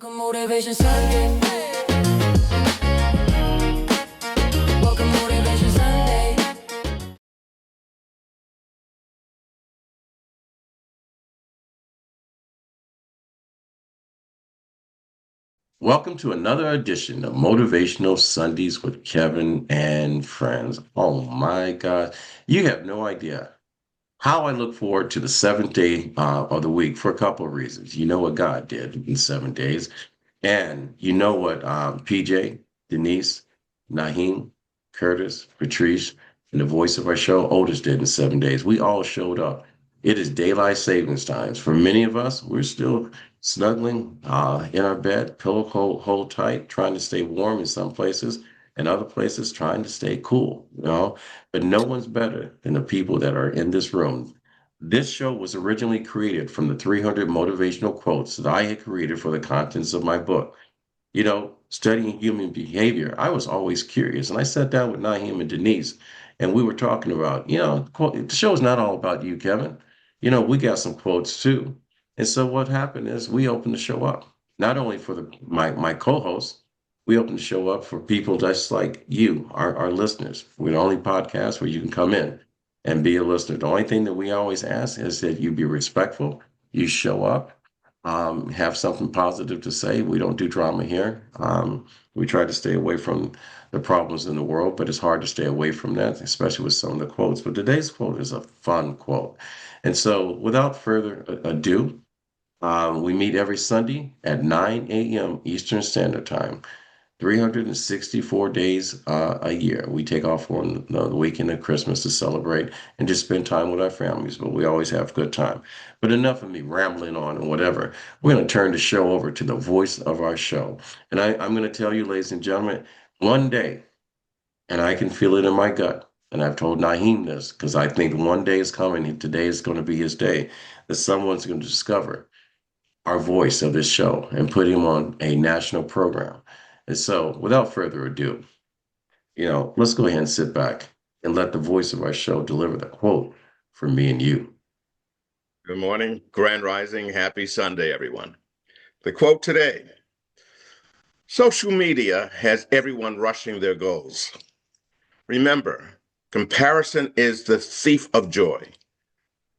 Welcome Motivation Sunday. Welcome Motivation Sunday. Welcome to another edition of Motivational Sundays with Kevin and friends. Oh my God, you have no idea how I look forward to the seventh day of the week for a couple of reasons. You know what God did in 7 days, and you know what PJ, Denise, Naheem, Curtis, Patrice, and the voice of our show, Otis, did in 7 days. We all showed up. It is daylight savings times. For many of us, we're still snuggling in our bed, pillow hold tight, trying to stay warm in some places, and other places trying to stay cool, you know? But no one's better than the people that are in this room. This show was originally created from the 300 motivational quotes that I had created for the contents of my book. Studying human behavior, I was always curious. And I sat down with Naheem and Denise, and we were talking about, the show is not all about you, Kevin. We got some quotes too. And so what happened is we opened the show up, not only for my co-hosts, we opened the show up for people just like you, our listeners. We're the only podcast where you can come in and be a listener. The only thing that we always ask is that you be respectful, you show up, have something positive to say. We don't do drama here. We try to stay away from the problems in the world, but it's hard to stay away from that, especially with some of the quotes. But today's quote is a fun quote. And so, without further ado, we meet every Sunday at 9 a.m. Eastern Standard Time. 364 days a year. We take off on the weekend of Christmas to celebrate and just spend time with our families, but we always have a good time. But enough of me rambling on and whatever. We're going to turn the show over to the voice of our show. And I'm going to tell you, ladies and gentlemen, one day, and I can feel it in my gut, and I've told Naheem this because I think one day is coming, and today is going to be his day, that someone's going to discover our voice of this show and put him on a national program. And so, without further ado, let's go ahead and sit back and let the voice of our show deliver the quote for me and you. Good morning, Grand Rising. Happy Sunday, everyone. The quote today: social media has everyone rushing their goals. Remember, comparison is the thief of joy.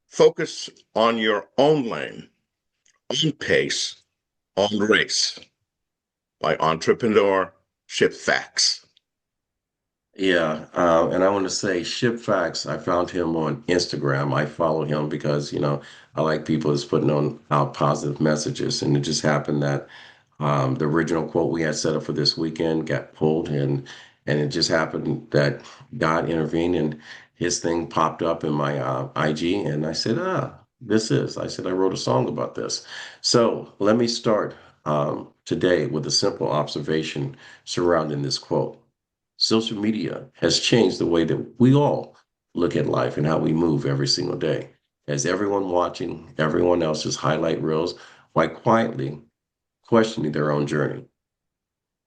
Focus on your own lane, on pace, on race. By entrepreneur Ship Facts. Yeah, and I want to say Ship Facts. I found him on Instagram. I follow him because, I like people that's putting on out positive messages. And it just happened that the original quote we had set up for this weekend got pulled, and it just happened that God intervened and his thing popped up in my IG, and I said, I said I wrote a song about this. So let me start today with a simple observation surrounding this quote. Social media has changed the way that we all look at life and how we move every single day. As everyone watching everyone else's highlight reels while quietly questioning their own journey.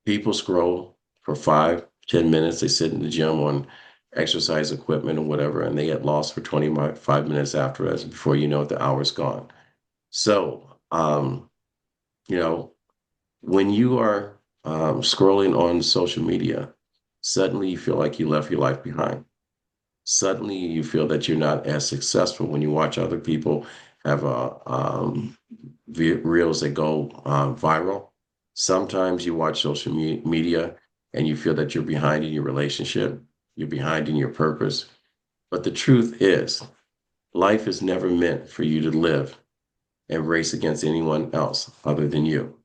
People scroll for 5, 10 minutes. They sit in the gym on exercise equipment or whatever, and they get lost for 25 minutes after that. Before you know it, the hour's gone. So, you know, when you are scrolling on social media, suddenly you feel like you left your life behind. Suddenly you feel that you're not as successful when you watch other people have reels that go viral. Sometimes you watch social media and you feel that you're behind in your relationship, you're behind in your purpose. But the truth is, life is never meant for you to live and race against anyone else other than you.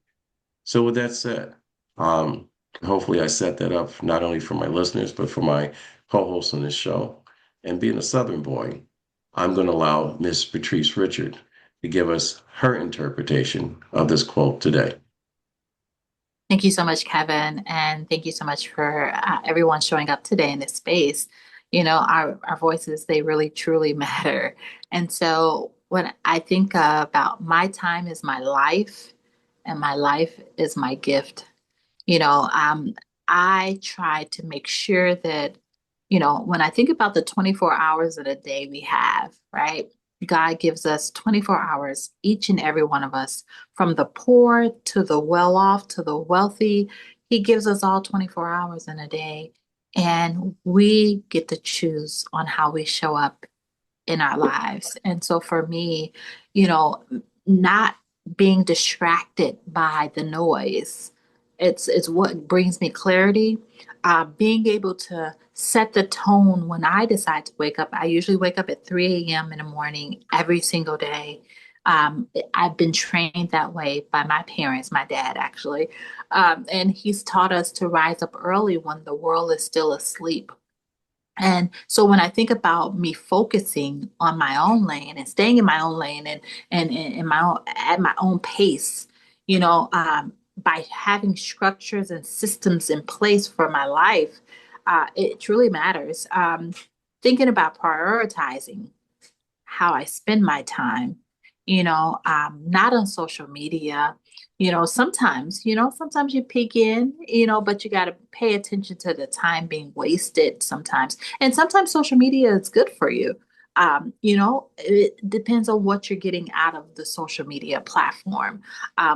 So, with that said, um, hopefully I set that up not only for my listeners, but for my co host on this show. And being a Southern boy, I'm going to allow Miss Patrice Richard to give us her interpretation of this quote today. Thank you so much, Kevin. And thank you so much for everyone showing up today in this space. Our voices, they really, truly matter. And so when I think about my time is my life and my life is my gift, you know, um, I try to make sure that, when I think about the 24 hours of the day we have, right? God gives us 24 hours, each and every one of us, from the poor to the well off to the wealthy. He gives us all 24 hours in a day. And we get to choose on how we show up in our lives. And so for me, you know, not being distracted by the noise, it's what brings me clarity. Being able to set the tone when I decide to wake up. I usually wake up at 3 a.m. in the morning every single day. I've been trained that way by my parents, my dad actually. And he's taught us to rise up early when the world is still asleep. And so when I think about me focusing on my own lane and staying in my own lane and in my own at my own pace, by having structures and systems in place for my life, it truly matters. Thinking about prioritizing how I spend my time, not on social media. Sometimes you peek in, but you got to pay attention to the time being wasted sometimes. And sometimes social media is good for you. It depends on what you're getting out of the social media platform,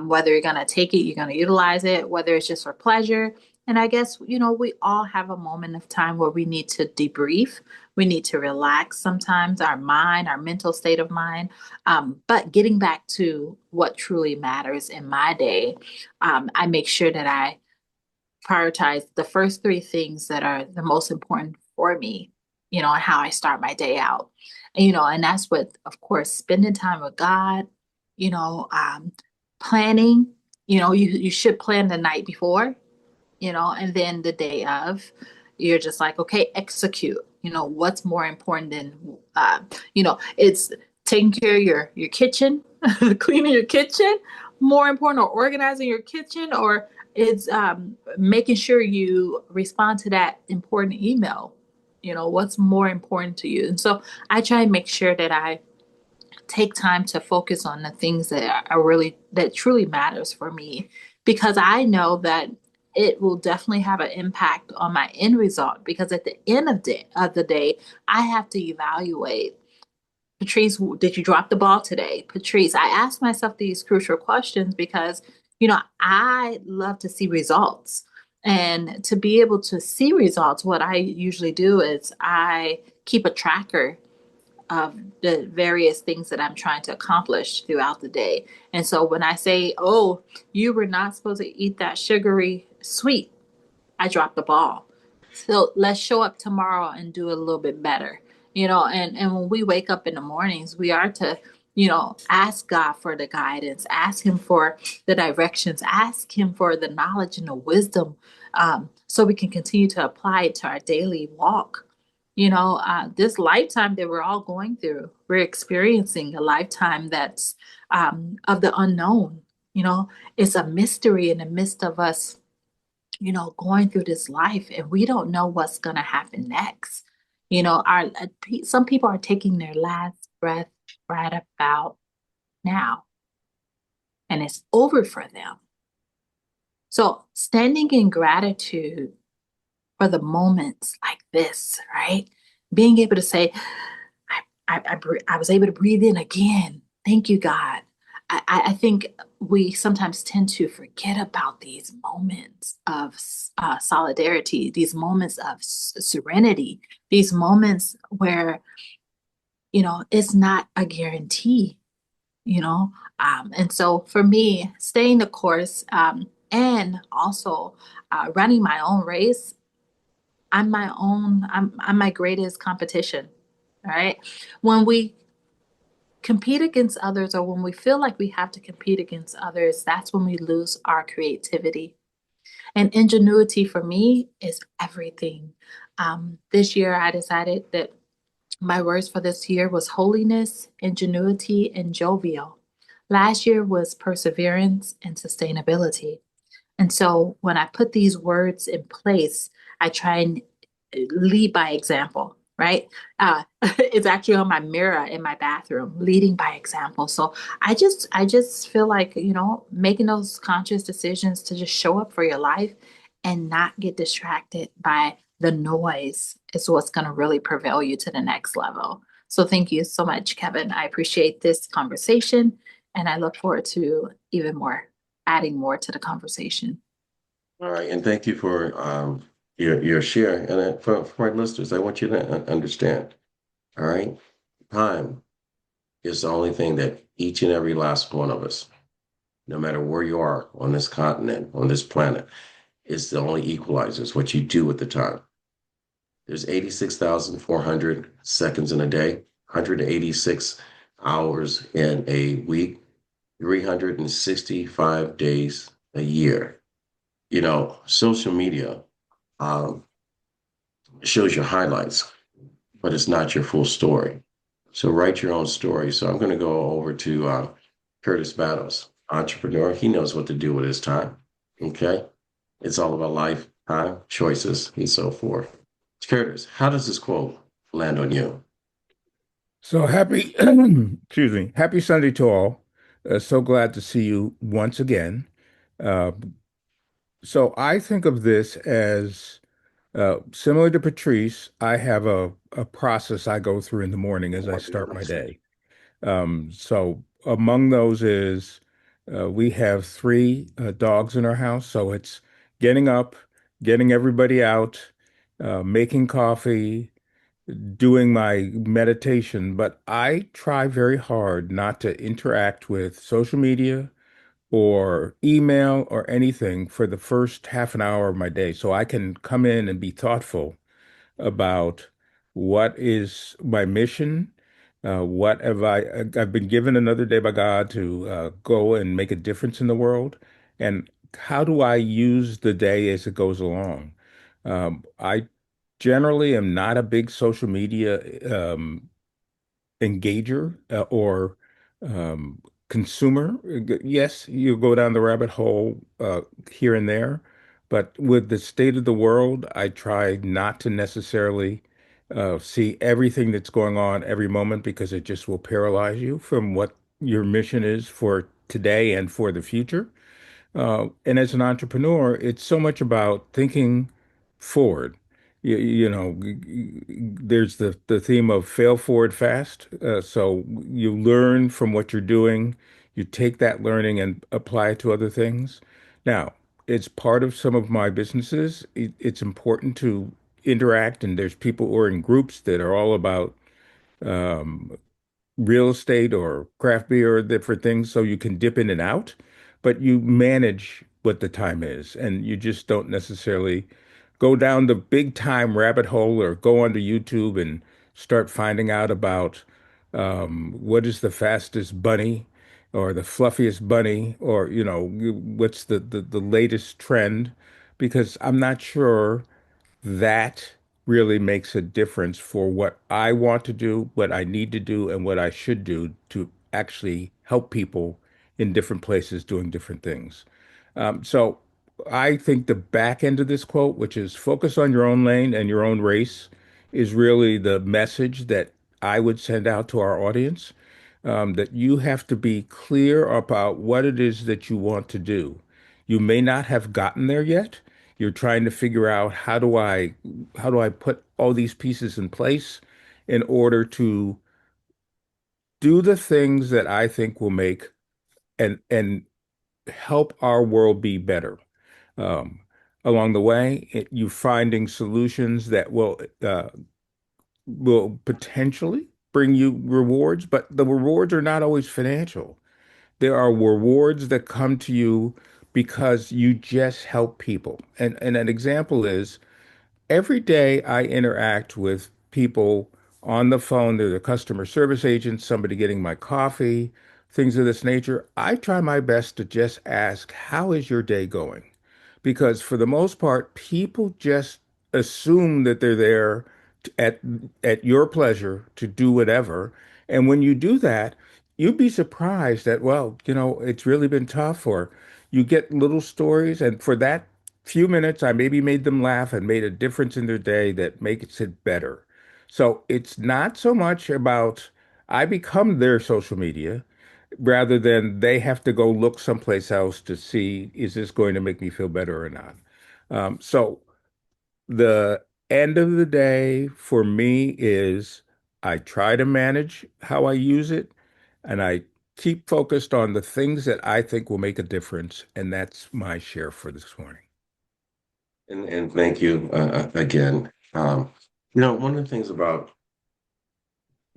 whether you're going to take it, you're going to utilize it, whether it's just for pleasure. And I guess, we all have a moment of time where we need to debrief. We need to relax sometimes our mind, our mental state of mind. But getting back to what truly matters in my day, I make sure that I prioritize the first three things that are the most important for me, and how I start my day out. And that's with, of course, spending time with God, planning, you should plan the night before, and then the day of, you're just like, okay, execute. What's more important than, it's taking care of your kitchen, cleaning your kitchen, more important, or organizing your kitchen, or it's making sure you respond to that important email. What's more important to you? And so I try and make sure that I take time to focus on the things that truly matters for me, because I know that it will definitely have an impact on my end result, because at the end of the day, I have to evaluate, Patrice, did you drop the ball today? Patrice, I ask myself these crucial questions because, I love to see results. And to be able to see results, what I usually do is I keep a tracker of the various things that I'm trying to accomplish throughout the day. And so when I say, oh, you were not supposed to eat that sugary sweet, I dropped the ball. So let's show up tomorrow and do a little bit better. And when we wake up in the mornings, we are to, ask God for the guidance, ask Him for the directions, ask Him for the knowledge and the wisdom, so we can continue to apply it to our daily walk. This lifetime that we're all going through, we're experiencing a lifetime that's of the unknown. It's a mystery in the midst of us, going through this life, and we don't know what's going to happen next. Some people are taking their last breath right about now, and it's over for them. So standing in gratitude for the moments like this, right? Being able to say, I was able to breathe in again. Thank you, God. I think we sometimes tend to forget about these moments of solidarity, these moments of serenity, these moments where, it's not a guarantee, and so for me, staying the course, and also running my own race, I'm my greatest competition, right? When we compete against others, or when we feel like we have to compete against others, that's when we lose our creativity. And ingenuity for me is everything. This year, I decided that my words for this year was holiness, ingenuity, and jovial. Last year was perseverance and sustainability. And so when I put these words in place, I try and lead by example, right? It's actually on my mirror in my bathroom, leading by example. So I just feel like, making those conscious decisions to just show up for your life and not get distracted by the noise is what's going to really prevail you to the next level. So thank you so much, Kevin. I appreciate this conversation and I look forward to even more, adding more to the conversation. All right, and thank you for your share. And for my listeners, I want you to understand. All right, time is the only thing that each and every last one of us, no matter where you are on this continent, on this planet, is the only equalizer. Is what you do with the time. There's 86,400 seconds in a day, 186 hours in a week, 365 days a year. Social media um, shows your highlights, but it's not your full story. So write your own story. So I'm going to go over to Curtis Battles, entrepreneur. He knows what to do with his time. Okay. It's all about life, time, choices, and so forth. Curtis, how does this quote land on you? So happy, excuse me, happy Sunday to all. So glad to see you once again. Uh, so I think of this as similar to Patrice. I have a process I go through in the morning as I start my day. So among those is we have three dogs in our house. So it's getting up, getting everybody out, making coffee, doing my meditation, but I try very hard not to interact with social media or email or anything for the first half an hour of my day so I can come in and be thoughtful about what is my mission. What have I've been given another day by God to go and make a difference in the world, and how do I use the day as it goes along? I generally am not a big social media engager or um, consumer. Yes, you go down the rabbit hole here and there, but with the state of the world, I try not to necessarily see everything that's going on every moment because it just will paralyze you from what your mission is for today and for the future. And as an entrepreneur, it's so much about thinking forward. There's the theme of fail forward fast. So you learn from what you're doing, you take that learning and apply it to other things. Now, it's part of some of my businesses. It's important to interact, and there's people who are in groups that are all about um, real estate or craft beer or different things so you can dip in and out, but you manage what the time is and you just don't necessarily go down the big time rabbit hole or go onto YouTube and start finding out about what is the fastest bunny or the fluffiest bunny or what's the latest trend because I'm not sure that really makes a difference for what I want to do, what I need to do, and what I should do to actually help people in different places doing different things. So I think the back end of this quote, which is focus on your own lane and your own race, is really the message that I would send out to our audience. That you have to be clear about what it is that you want to do. You may not have gotten there yet. You're trying to figure out how do I put all these pieces in place in order to do the things that I think will make and help our world be better. Um, Along the way, you finding solutions that will potentially bring you rewards, but the rewards are not always financial. There are rewards that come to you because you just help people. And an example is every day I interact with people on the phone. They're the customer service agent, somebody getting my coffee, things of this nature. I try my best to just ask, how is your day going? Because for the most part, people just assume that they're there at at your pleasure to do whatever. And when you do that, you'd be surprised that, well, it's really been tough, or you get little stories, and for that few minutes, I maybe made them laugh and made a difference in their day that makes it better. So it's not so much about I become their social media rather than they have to go look someplace else to see, is this going to make me feel better or not? So the end of the day for me is I try to manage how I use it, and I keep focused on the things that I think will make a difference. And that's my share for this morning. And thank you again. One of the things about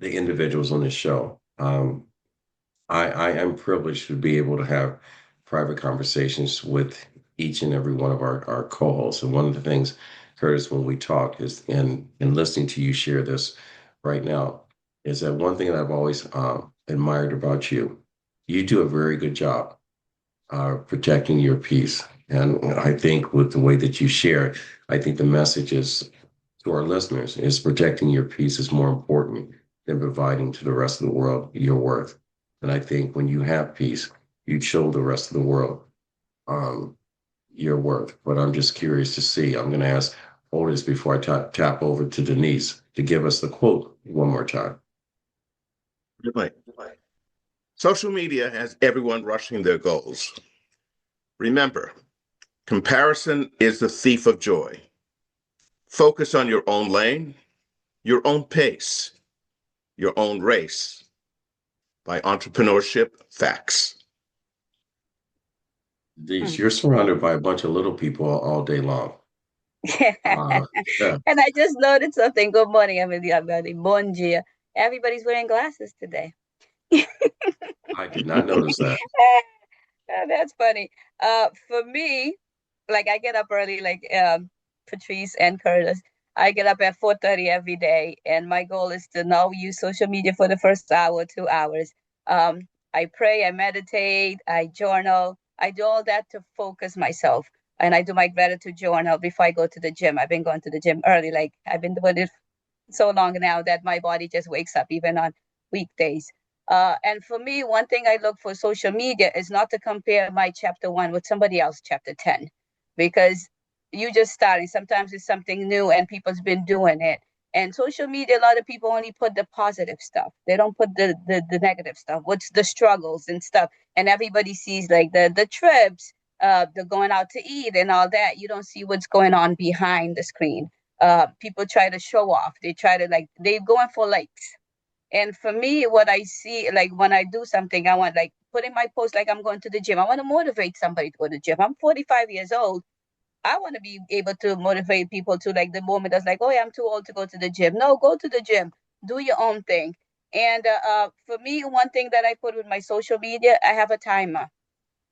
the individuals on this show, I am privileged to be able to have private conversations with each and every one of our co-hosts. And one of the things, Curtis, when we talk is in listening to you share this right now, is that one thing that I've always admired about you. You do a very good job protecting your peace. And I think with the way that you share it, I think the message is to our listeners is protecting your peace is more important than providing to the rest of the world your worth. And I think when you have peace, you show the rest of the world um, your worth. But I'm just curious to see. I'm going to ask Otis before I tap over to Denise to give us the quote one more time. Really. Social media has everyone rushing their goals. Remember, comparison is the thief of joy. Focus on your own lane, your own pace, your own race by Entrepreneurship Facts. Denise, you're surrounded by a bunch of little people all day long. Yeah. Yeah, And I just noticed something. Good morning, everybody. Bon dia. Everybody's wearing glasses today. I did not notice that. That's funny. For me, like I get up early, like Patrice and Curtis. I get up at 4:30 every day, and my goal is to now use social media for the first hour, 2 hours. I pray, I meditate, I journal. I do all that to focus myself, and I do my gratitude journal before I go to the gym. I've been going to the gym early, like I've been doing it so long now that my body just wakes up even on weekdays. And for me, one thing I look for social media is not to compare my chapter one with somebody else chapter 10, because you just starting. Sometimes it's something new and people's been doing it. And social media, a lot of people only put the positive stuff. They don't put the negative stuff. What's the struggles and stuff. And everybody sees like the trips, the going out to eat and all that. You don't see what's going on behind the screen. People try to show off. They try to like they're going for likes. And for me, what I see, like when I do something, I want like putting my post like I'm going to the gym. I want to motivate somebody to go to the gym. I'm 45 years old. I want to be able to motivate people to like the moment that's like, oh yeah, I'm too old to go to the gym. No, go to the gym. Do your own thing. And for me, one thing that I put with my social media, I have a timer.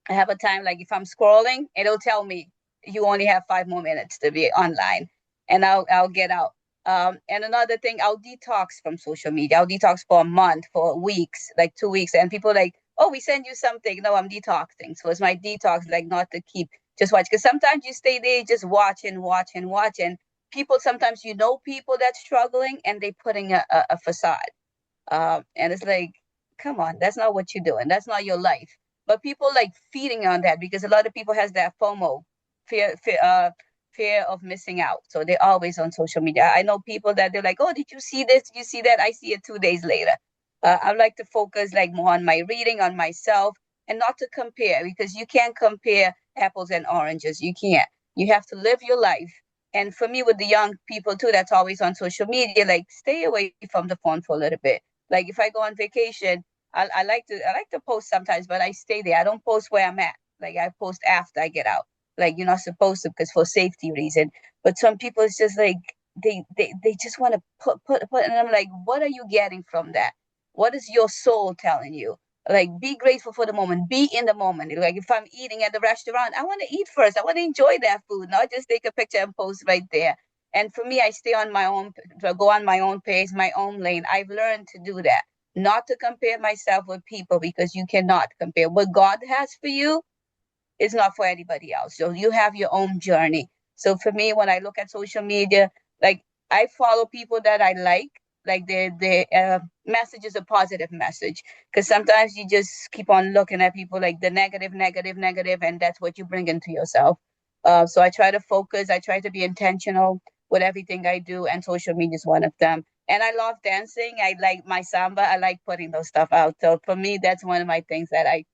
I have a time like if I'm scrolling, it'll tell me you only have 5 more minutes to be online, and I'll get out. And another thing, I'll detox from social media. I'll detox for a month, for weeks, like 2 weeks, and people like, oh, we send you something. No, I'm detoxing. So it's my detox, like not to keep just watch, because sometimes you stay there just watching, watching, watching. People sometimes people that's struggling, and they putting a facade. And it's like, come on, that's not what you're doing. That's not your life. But people like feeding on that because a lot of people has that FOMO, fear of missing out. So they're always on social media. I know people that they're like, oh, did you see this? Did you see that? I see it 2 days later. I like to focus like more on my reading, on myself, and not to compare because you can't compare apples and oranges. You can't. You have to live your life. And for me, with the young people too, that's always on social media, like stay away from the phone for a little bit. Like if I go on vacation, I like to post sometimes, but I stay there. I don't post where I'm at. Like I post after I get out. Like you're not supposed to because for safety reason. But some people it's just like they just want to put and I'm like, what are you getting from that? What is your soul telling you? Like be grateful for the moment, be in the moment. Like if I'm eating at the restaurant, I want to eat first. I want to enjoy that food, not just take a picture and post right there. And for me, I stay on my own, go on my own pace, my own lane. I've learned to do that, not to compare myself with people because you cannot compare. What God has for you is not for anybody else. So you have your own journey. So for me, when I look at social media, like I follow people that I like their message is a positive message. Because sometimes you just keep on looking at people like the negative, negative, negative, and that's what you bring into yourself. So I try to focus. I try to be intentional with everything I do, and social media is one of them. And I love dancing. I like my samba. I like putting those stuff out. So for me, that's one of my things that I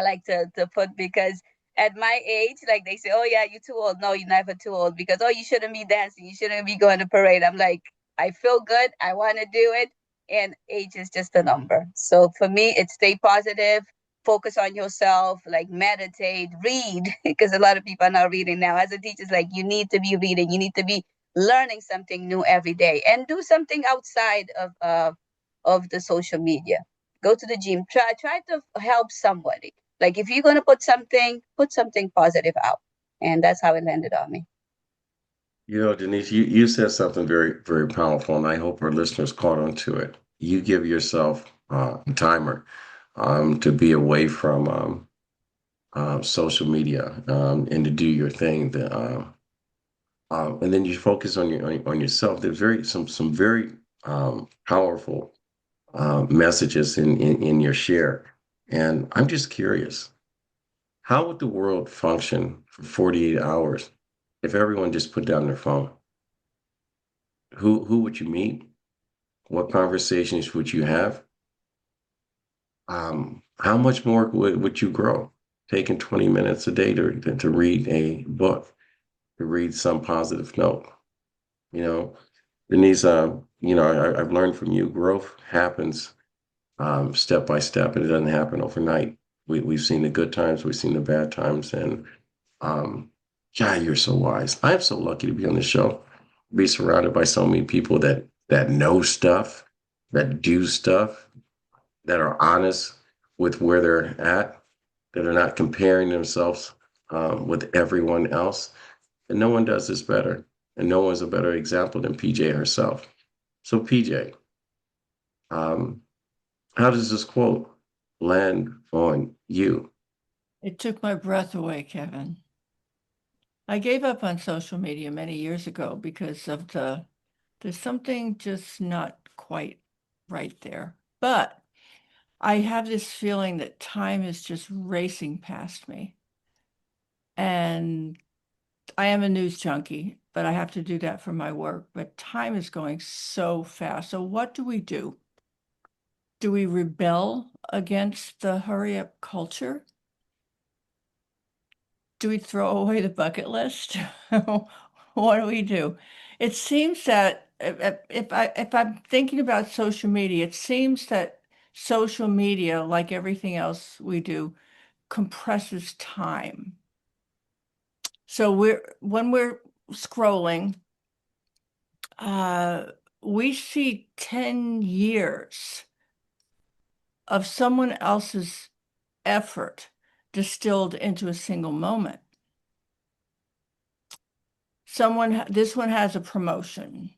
like to put because at my age, like they say, oh yeah, you're too old. No, you're never too old because oh, you shouldn't be dancing. You shouldn't be going to parade. I'm like, I feel good. I want to do it. And age is just a number. So for me, it's stay positive, focus on yourself, like meditate, read, because a lot of people are not reading now. As a teacher, it's like you need to be reading, you need to be learning something new every day, and do something outside of the social media. Go to the gym. Try to help somebody. Like if you're gonna put something positive out, and that's how it landed on me. You know, Denise, you said something very, very powerful, and I hope our listeners caught on to it. You give yourself a timer to be away from social media and to do your thing. And then you focus on on yourself. There's some very powerful messages in your share, and I'm just curious, how would the world function for 48 hours if everyone just put down their phone? Who would you meet? What conversations would you have? How much more would you grow? Taking 20 minutes a day to read a book, to read some positive note. You know, Denise, I've learned from you, growth happens step by step, and it doesn't happen overnight. We've seen the good times, we've seen the bad times, and um, God, you're so wise. I'm so lucky to be on the show, be surrounded by so many people that know stuff, that do stuff, that are honest with where they're at, that are not comparing themselves with everyone else. And no one does this better. And no one's a better example than PJ herself. So, PJ, um, how does this quote land on you? It took my breath away, Kevin. I gave up on social media many years ago because of there's something just not quite right there. But I have this feeling that time is just racing past me. And I am a news junkie, but I have to do that for my work. But time is going so fast. So what do we do? Do we rebel against the hurry up culture? Do we throw away the bucket list? What do we do? It seems that if I'm thinking about social media, it seems that social media, like everything else we do, compresses time. So when we're scrolling, uh, we see 10 years of someone else's effort distilled into a single moment. This one has a promotion.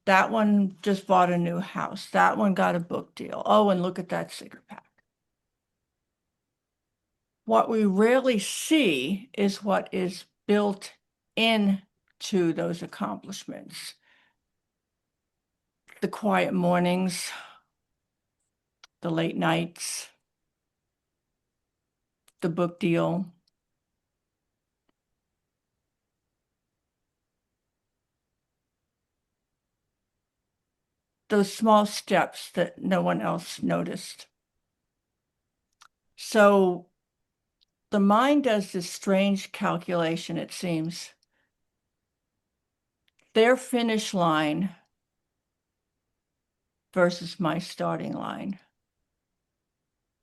That one just bought a new house. That one got a book deal. Oh, and look at that sticker pack. What we rarely see is what is built into those accomplishments. The quiet mornings, the late nights, the book deal. Those small steps that no one else noticed. So the mind does this strange calculation, it seems. Their finish line versus my starting line.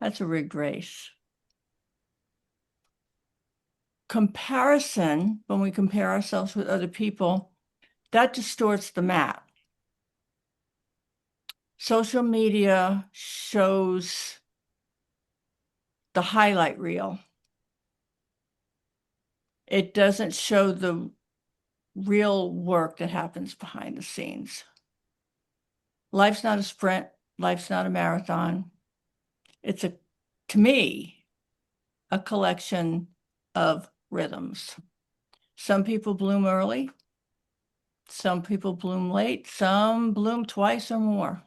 That's a rigged race. Comparison, when we compare ourselves with other people, that distorts the map. Social media shows the highlight reel. It doesn't show the real work that happens behind the scenes. Life's not a sprint. Life's not a marathon. It's to me, a collection of rhythms. Some people bloom early. Some people bloom late. Some bloom twice or more.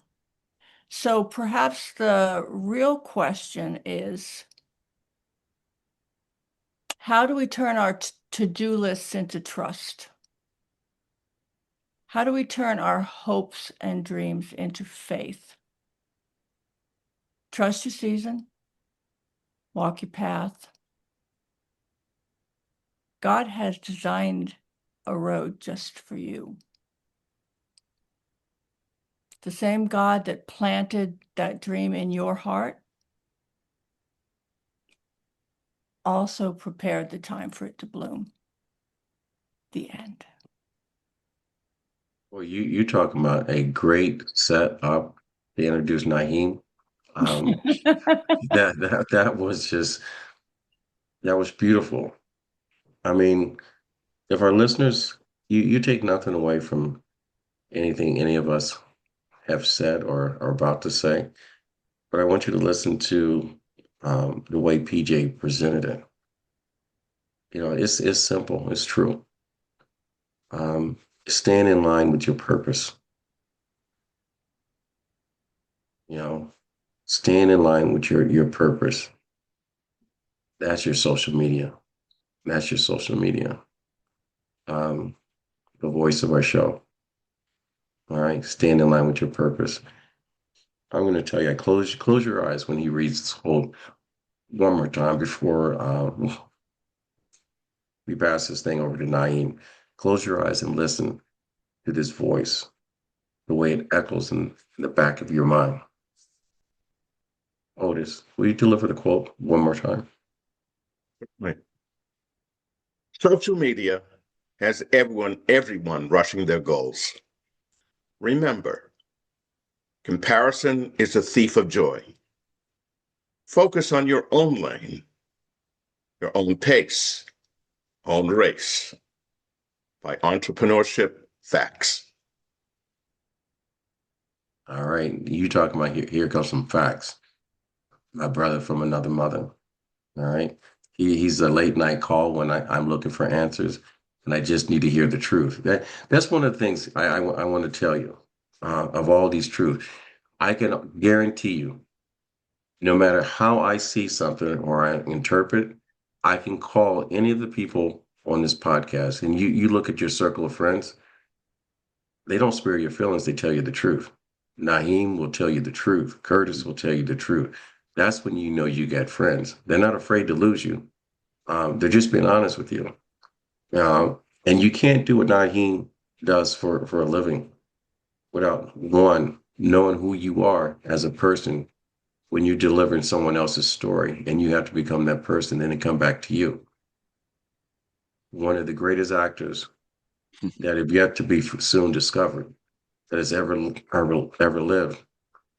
So perhaps the real question is, how do we turn our to-do lists into trust? How do we turn our hopes and dreams into faith? Trust your season. Walk your path. God has designed a road just for you. the same God that planted that dream in your heart also prepared the time for it to bloom. The end. Well, you talking about a great setup to introduce Naheem. Um, that was just that was beautiful. I mean, if our listeners, you take nothing away from anything any of us have said or are about to say, but I want you to listen to the way PJ presented it. You know, it's simple, it's true. Um, Stand in line with your purpose. You know, stand in line with your purpose. That's your social media. That's your social media. Um, the voice of our show. All right, stand in line with your purpose. I'm going to tell you, close your eyes when he reads this whole one more time before we pass this thing over to Naeem. Close your eyes and listen to this voice, the way it echoes in the back of your mind. Otis, will you deliver the quote one more time? Right. Social media has everyone rushing their goals. Remember, comparison is a thief of joy. Focus on your own lane, your own pace, own race by Entrepreneurship Facts. All right, you talking about here comes some facts. My brother from another mother. All right. He's a late night call when I'm looking for answers and I just need to hear the truth. That's one of the things I want to tell you of all these truths. I can guarantee you, no matter how I see something or I interpret, I can call any of the people on this podcast and you look at your circle of friends, they don't spare your feelings, they tell you the truth. Naheem will tell you the truth. Curtis will tell you the truth. That's when you know you got friends. They're not afraid to lose you. They're just being honest with you. And you can't do what Naheem does for a living without one, knowing who you are as a person when you're delivering someone else's story and you have to become that person and it come back to you. One of the greatest actors that have yet to be soon discovered that has ever lived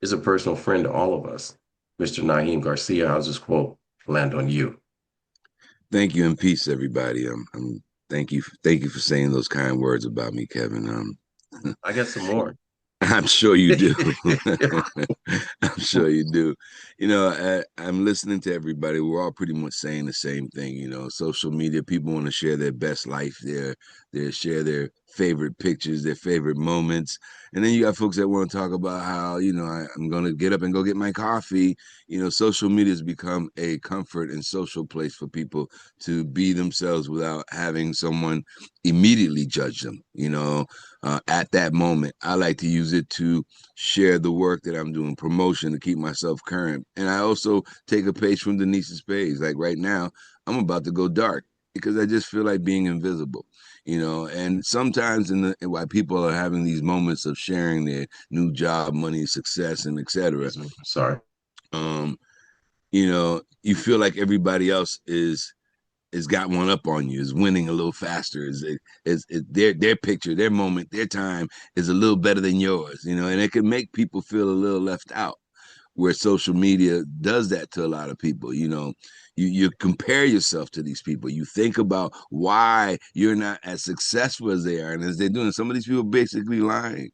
is a personal friend to all of us. Mr. Naheem Garcia, how's this quote land on you? Thank you and peace, everybody. Thank you for saying those kind words about me, Kevin. I got some more. I'm sure you do. I'm sure you do. I'm listening to everybody. We're all pretty much saying the same thing. Social media, people want to share their best life, they share their favorite pictures, their favorite moments. And then you got folks that want to talk about how, I'm going to get up and go get my coffee. Social media has become a comfort and social place for people to be themselves without having someone immediately judge them, at that moment. I like to use it to share the work that I'm doing, promotion, to keep myself current. And I also take a page from Denise's page. Like right now, I'm about to go dark because I just feel like being invisible. And sometimes while people are having these moments of sharing their new job, money, success, and etc. Sorry. You feel like everybody else is got one up on you, is winning a little faster, is their picture, their moment, their time is a little better than yours, and it can make people feel a little left out, where social media does that to a lot of people. You compare yourself to these people. You think about why you're not as successful as they are. And as they're doing, some of these people are basically lying.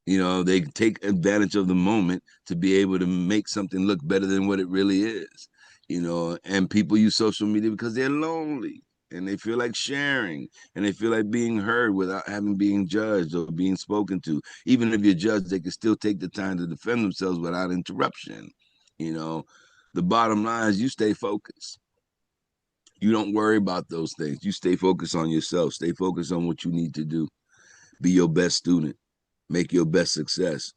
They take advantage of the moment to be able to make something look better than what it really is. And people use social media because they're lonely and they feel like sharing and they feel like being heard without having being judged or being spoken to. Even if you're judged, they can still take the time to defend themselves without interruption. The bottom line is you stay focused. You don't worry about those things. You stay focused on yourself. Stay focused on what you need to do. Be your best student. Make your best success.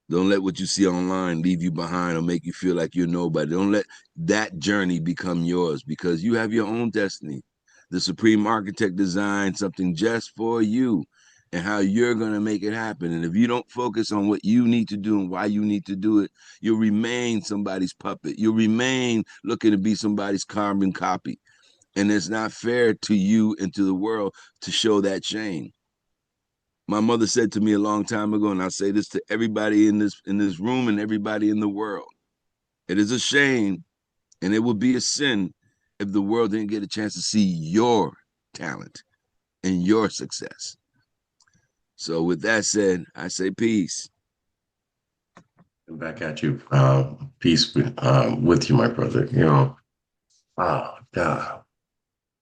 Don't let what you see online leave you behind or make you feel like you're nobody. Don't let that journey become yours, because you have your own destiny. The Supreme Architect designed something just for you. and how you're going to make it happen. And if you don't focus on what you need to do and why you need to do it, you'll remain somebody's puppet. You'll remain looking to be somebody's carbon copy. And it's not fair to you and to the world to show that change. My mother said to me a long time ago, and I say this to everybody in this room and everybody in the world. It is a shame and it would be a sin if the world didn't get a chance to see your talent and your success. So with that said, I say peace. And back at you. Peace with you, my brother. You know, God,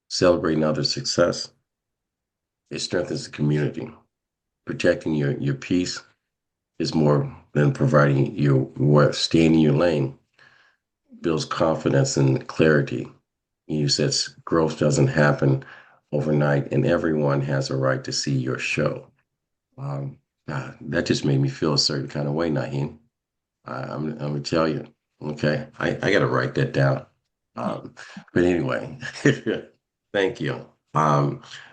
celebrating others' success, it strengthens the community. Protecting your peace is more than providing your what staying in your lane builds confidence and clarity. You said growth doesn't happen overnight, and everyone has a right to see your show. Um, that just made me feel a certain kind of way, Naheem. I'm gonna tell you. Okay, I got to write that down. But anyway, thank you.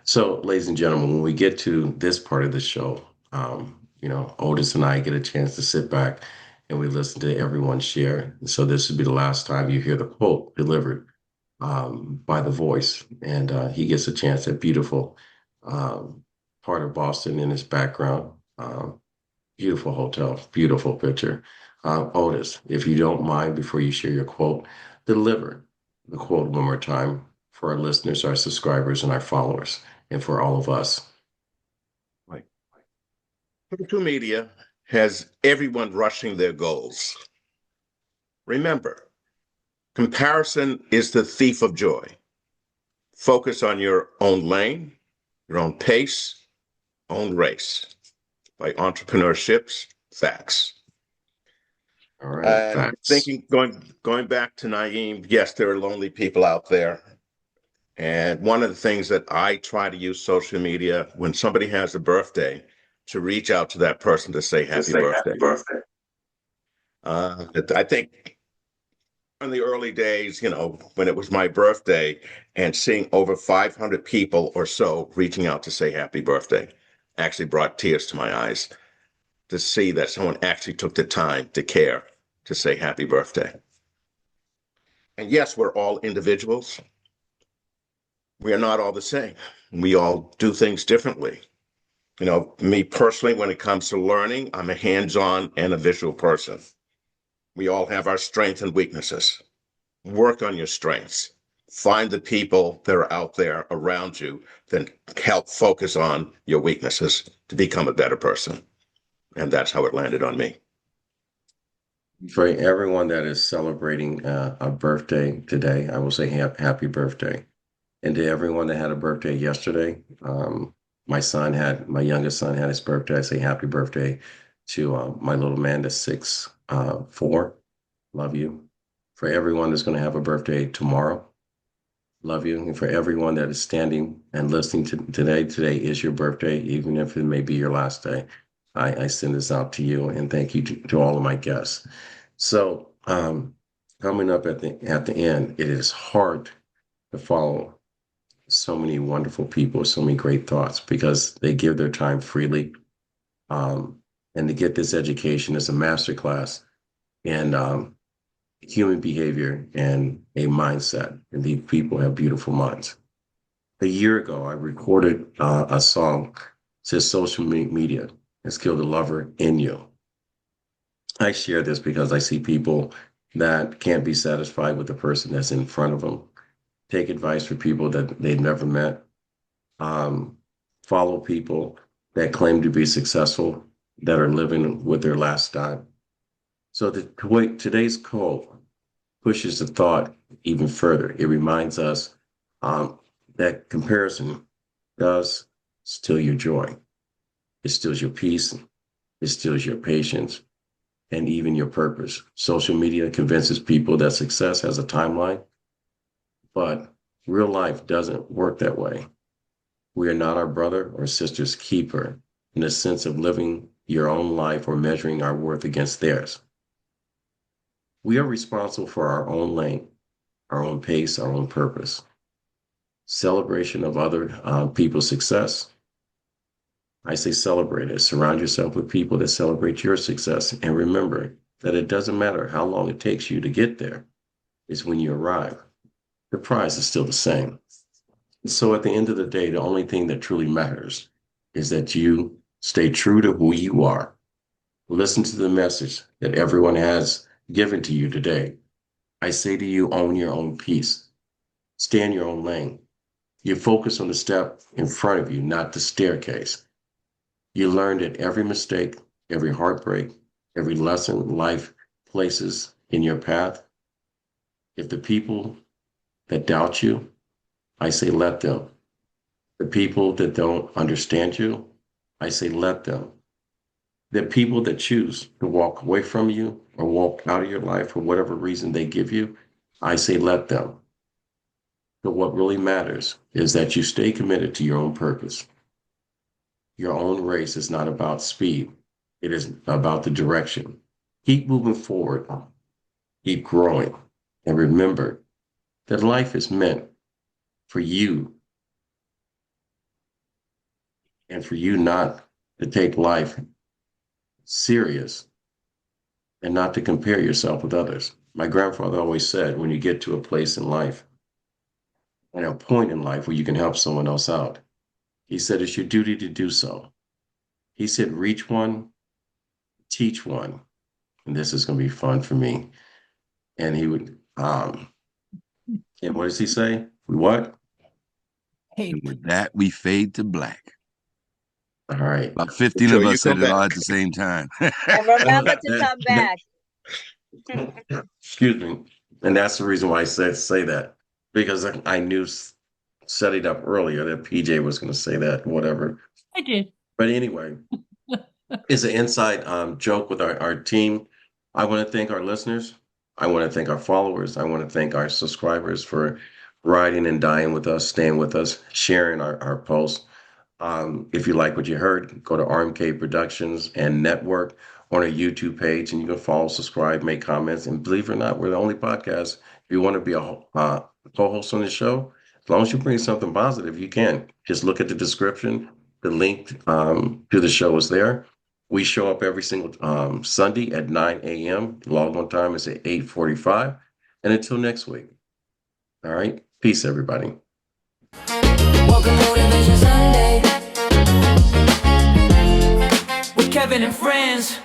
So, ladies and gentlemen, when we get to this part of the show, Otis and I get a chance to sit back and we listen to everyone share. So this would be the last time you hear the quote delivered by the voice, and he gets a chance at beautiful part of Boston in his background. Beautiful hotel, beautiful picture. Otis, if you don't mind, before you share your quote, deliver the quote one more time for our listeners, our subscribers, and our followers, and for all of us. Right. Social media has everyone rushing their goals. Remember, comparison is the thief of joy. Focus on your own lane, your own pace, own race. By Entrepreneurships Facts. All right, And facts. going back to Naeem, yes, there are lonely people out there. And one of the things that I try to use social media when somebody has a birthday to reach out to that person to say happy birthday. I think in the early days, when it was my birthday and seeing over 500 people or so reaching out to say happy birthday actually brought tears to my eyes to see that someone actually took the time to care to say happy birthday. And yes, we're all individuals. We are not all the same. We all do things differently. Me personally, when it comes to learning, I'm a hands-on and a visual person. We all have our strengths and weaknesses. Work on your strengths. Find the people that are out there around you that help focus on your weaknesses to become a better person. And that's how it landed on me. For everyone that is celebrating a birthday today, I will say happy birthday. And to everyone that had a birthday yesterday, my youngest son had his birthday. I say happy birthday to my little man that's 4. Love you. For everyone that's going to have a birthday tomorrow, love you. And for everyone that is standing and listening to today is your birthday, even if it may be your last day. I send this out to you and thank you to all of my guests. So coming up at the end, it is hard to follow so many wonderful people, so many great thoughts because they give their time freely. And to get this education is a masterclass in human behavior and a mindset. And these people have beautiful minds. A year ago, I recorded a song that says social media has killed a lover in you. I share this because I see people that can't be satisfied with the person that's in front of them. Take advice from people that they've never met. Follow people that claim to be successful that are living with their last dime. So today's quote pushes the thought even further. It reminds us that comparison does steal your joy. It steals your peace. It steals your patience and even your purpose. Social media convinces people that success has a timeline, but real life doesn't work that way. We are not our brother or sister's keeper in the sense of living your own life or measuring our worth against theirs. We are responsible for our own lane, our own pace, our own purpose. Celebration of other people's success I say celebrate it. Surround yourself with people that celebrate your success. And remember that it doesn't matter how long it takes you to get there. It's when you arrive. The prize is still the same. So at the end of the day, the only thing that truly matters is that you stay true to who you are. Listen to the message that everyone has given to you today. I say to you, own your own peace. Stay in your own lane. You focus on the step in front of you, not the staircase. You learn that every mistake, every heartbreak, every lesson life places in your path, if the people that doubt you, I say let them. The people that don't understand you, I say let them. The people that choose to walk away from you or walk out of your life for whatever reason they give you, I say let them. But what really matters is that you stay committed to your own purpose. Your own race is not about speed. It is about the direction. Keep moving forward. Keep growing. And remember that life is meant for you and for you not to take life serious and not to compare yourself with others. My grandfather always said, when you get to a place in life and a point in life where you can help someone else out, he said, it's your duty to do so. He said, reach one, teach one. And this is going to be fun for me. And he would, and what does he say? We what? And with that, we fade to black. All right. About 15 Until of you us said come it all back. at the same time. And remember to come back. Excuse me. And that's the reason why I said say that, because I knew setting up earlier that PJ was going to say that, whatever. I did. But anyway, it's an inside joke with our team. I want to thank our listeners. I want to thank our followers. I want to thank our subscribers for riding and dying with us, staying with us, sharing our posts. If you like what you heard, go to RMK Productions and Network on our YouTube page, and you can follow, subscribe, make comments. And believe it or not, we're the only podcast. If you want to be a co-host on the show, as long as you bring something positive, you can. Just look at the description. The link to the show is there. We show up every single Sunday at 9 a.m. Log on time is at 8:45. And until next week. All right. Peace, everybody. Welcome Motivation Sunday with Kevin and friends.